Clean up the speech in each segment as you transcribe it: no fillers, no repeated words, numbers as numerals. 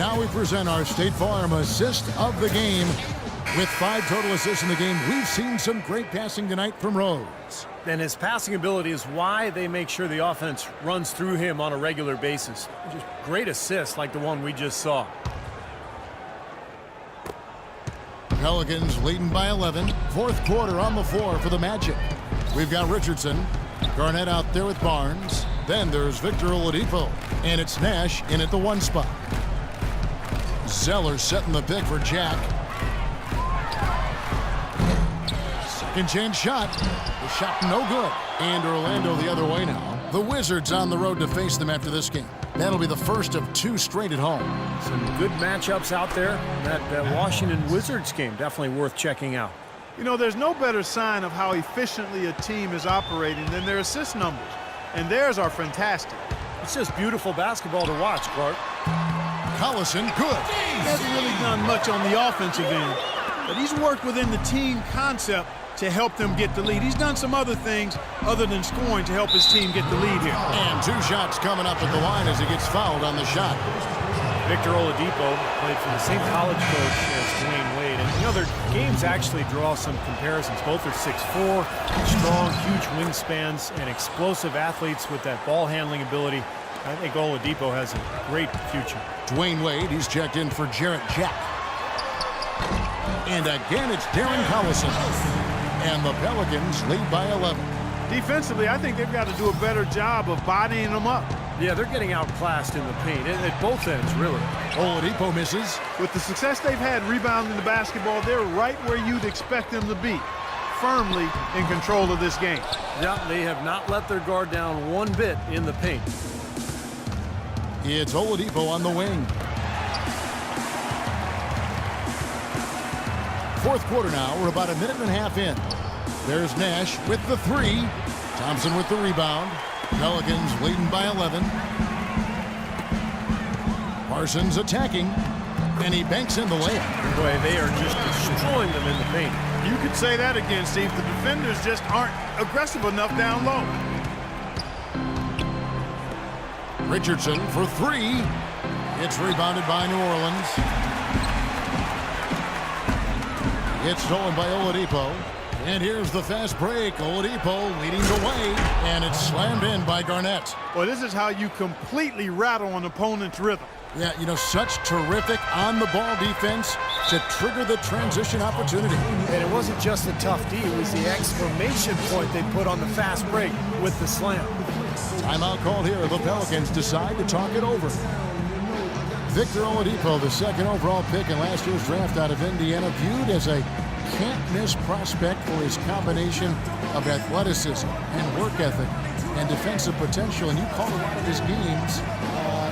now we present our State Farm assist of the game. With 5 total assists in the game, we've seen some great passing tonight from Rose. And his passing ability is why they make sure the offense runs through him on a regular basis. Just great assists like the one we just saw. Pelicans leading by 11. Fourth quarter on the floor for the Magic. We've got Richardson. Garnett out there with Barnes. Then there's Victor Oladipo. And it's Nash in at the 1 spot. Zeller setting the pick for Jack. Second chance shot. The shot no good. And Orlando the other way now. The Wizards on the road to face them after this game. That'll be the first of 2 straight at home. Some good matchups out there. That Washington Wizards game definitely worth checking out. You know, there's no better sign of how efficiently a team is operating than their assist numbers. And theirs are fantastic. It's just beautiful basketball to watch, Clark. Collison, good. He hasn't really done much on the offensive end, but he's worked within the team concept to help them get the lead. He's done some other things other than scoring to help his team get the lead here. And 2 shots coming up at the line as he gets fouled on the shot. Victor Oladipo played for the same college coach as Dwayne Wade. And, you know, their games actually draw some comparisons. Both are 6'4", strong, huge wingspans, and explosive athletes with that ball handling ability. I think Oladipo has a great future. Dwayne Wade, he's checked in for Jarrett Jack. And again, it's Darren Collison. And the Pelicans lead by 11. Defensively, I think they've got to do a better job of bodying them up. Yeah, they're getting outclassed in the paint at both ends, really. Oladipo misses. With the success they've had rebounding the basketball, they're right where you'd expect them to be, firmly in control of this game. Yeah, they have not let their guard down one bit in the paint. It's Oladipo on the wing. Fourth quarter now. We're about a minute and a half in. There's Nash with the 3. Thompson with the rebound. Pelicans leading by 11. Parsons attacking. And he banks in the layup. Boy, they are just destroying them in the paint. You could say that again, Steve. The defenders just aren't aggressive enough down low. Richardson for 3. It's rebounded by New Orleans. It's stolen by Oladipo. And here's the fast break. Oladipo leading the way. And it's slammed in by Garnett. Well, this is how you completely rattle an opponent's rhythm. Yeah, you know, such terrific on-the-ball defense to trigger the transition opportunity. And it wasn't just the tough D. It was the exclamation point they put on the fast break with the slam. Timeout called here. The Pelicans decide to talk it over. Victor Oladipo, the 2nd overall pick in last year's draft out of Indiana, viewed as a can't-miss prospect for his combination of athleticism and work ethic and defensive potential. And you called a lot of his games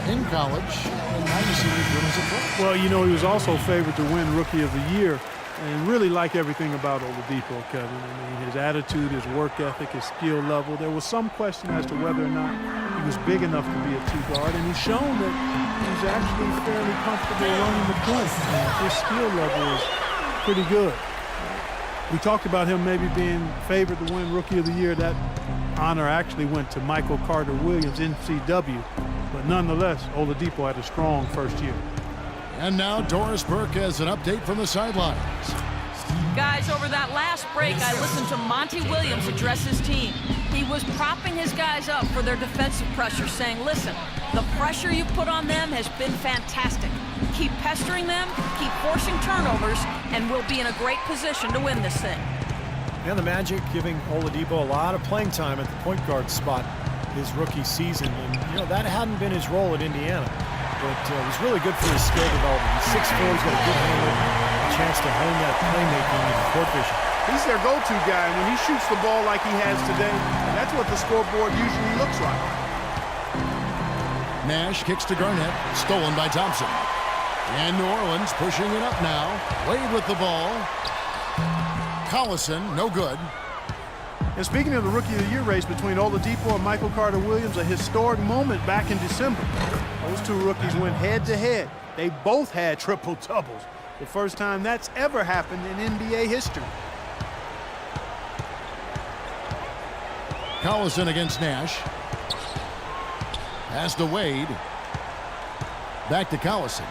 in college, and now you see him as a pro. Well, you know, he was also favored to win Rookie of the Year, and really like everything about Oladipo, Kevin. I mean, his attitude, his work ethic, his skill level. There was some question as to whether or not he was big enough to be a 2 guard, and he's shown that he's actually fairly comfortable running the point. His skill level is pretty good. We talked about him maybe being favored to win Rookie of the Year. That honor actually went to Michael Carter-Williams, NCW. But nonetheless, Oladipo had a strong first year. And now Doris Burke has an update from the sidelines. Guys, over that last break, I listened to Monty Williams address his team. He was propping his guys up for their defensive pressure, saying, listen, the pressure you put on them has been fantastic. Keep pestering them, keep forcing turnovers, and we'll be in a great position to win this thing. And the Magic giving Oladipo a lot of playing time at the point guard spot his rookie season. And, you know, that hadn't been his role at Indiana. But it was really good for his skill development. He's 6'4", he's got a good handle, a chance to hone that playmaking and court vision. He's their go-to guy. When he shoots the ball like he has today, that's what the scoreboard usually looks like. Nash kicks to Garnett, stolen by Thompson. And New Orleans pushing it up now. Wade with the ball. Collison, no good. And speaking of the Rookie of the Year race between Oladipo and Michael Carter-Williams, a historic moment back in December. Those 2 rookies went head-to-head. They both had triple-doubles. The first time that's ever happened in NBA history. Collison against Nash. Pass to Wade. Back to Collison.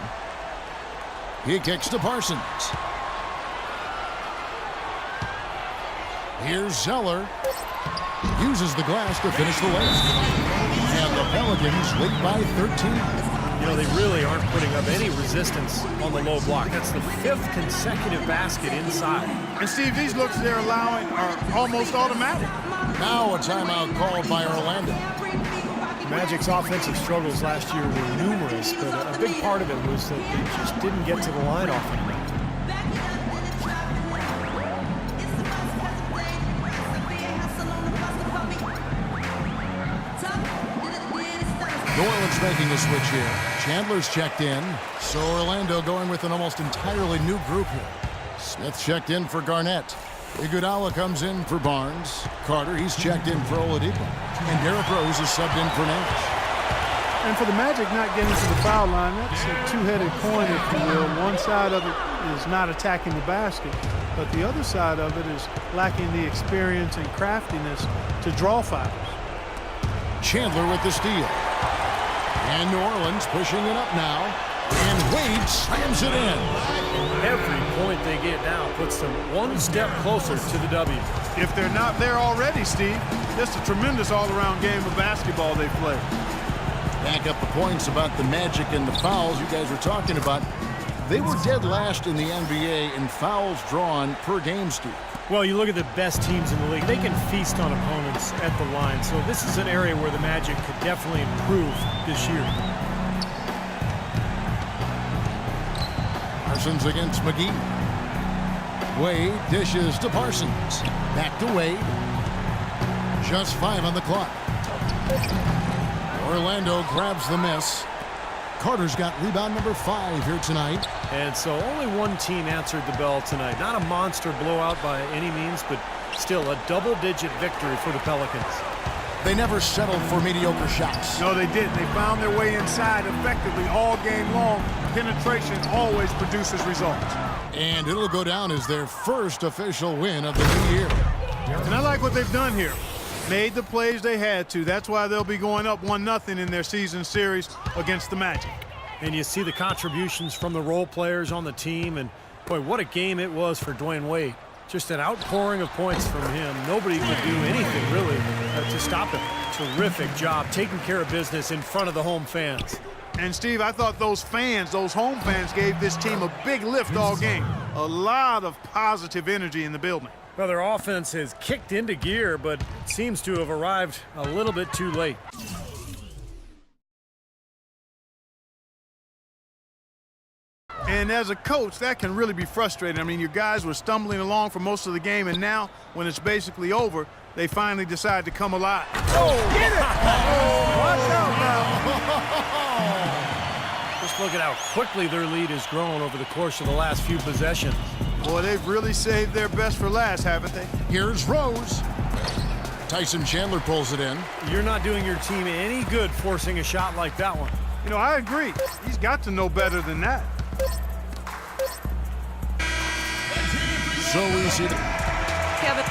He kicks to Parsons. Here's Zeller. Uses the glass to finish the race. And the Pelicans lead by 13. You know, they really aren't putting up any resistance on the low block. That's the 5th consecutive basket inside. And Steve, these looks they're allowing are almost automatic. Now a timeout called by Orlando. Magic's offensive struggles last year were numerous, but a big part of it was that they just didn't get to the line often enough. New Orleans making a switch here. Chandler's checked in, so Orlando going with an almost entirely new group here. Smith checked in for Garnett. Iguodala comes in for Barnes. Carter, he's checked in for Oladipo. And Derrick Rose is subbed in for Nash. And for the Magic not getting to the foul line, that's a two-headed coin, if you will. One side of it is not attacking the basket, but the other side of it is lacking the experience and craftiness to draw fouls. Chandler with the steal. And New Orleans pushing it up now. And Wade slams it in. Every point they get now puts them one step closer to the W. If they're not there already, Steve, just a tremendous all-around game of basketball they play. Back up the points about the Magic and the fouls you guys were talking about. They were dead last in the NBA in fouls drawn per game, Steve. Well, you look at the best teams in the league, they can feast on opponents at the line. So this is an area where the Magic could definitely improve this year. Parsons against McGee. Wade dishes to Parsons. Back to Wade. Just 5 on the clock. Orlando grabs the miss. Carter's got rebound number 5 here tonight. And so only one team answered the bell tonight. Not a monster blowout by any means, but still a double-digit victory for the Pelicans. They never settled for mediocre shots. No, they didn't. They found their way inside effectively all game long. Penetration always produces results. And it'll go down as their first official win of the new year. And I like what they've done here. Made the plays they had to. That's why they'll be going up 1-0 in their season series against the Magic. And you see the contributions from the role players on the team. And, boy, what a game it was for Dwayne Wade. Just an outpouring of points from him. Nobody could do anything, really, to stop him. Terrific job taking care of business in front of the home fans. And, Steve, I thought those fans, those home fans, gave this team a big lift all game. A lot of positive energy in the building. Well, their offense has kicked into gear, but it seems to have arrived a little bit too late. And as a coach, that can really be frustrating. I mean, your guys were stumbling along for most of the game, and now, when it's basically over, they finally decide to come alive. Oh, get it! Oh, watch out now. Just look at how quickly their lead has grown over the course of the last few possessions. Boy, they've really saved their best for last, haven't they? Here's Rose. Tyson Chandler pulls it in. You're not doing your team any good forcing a shot like that one. You know, I agree. He's got to know better than that. So easy. Kevin.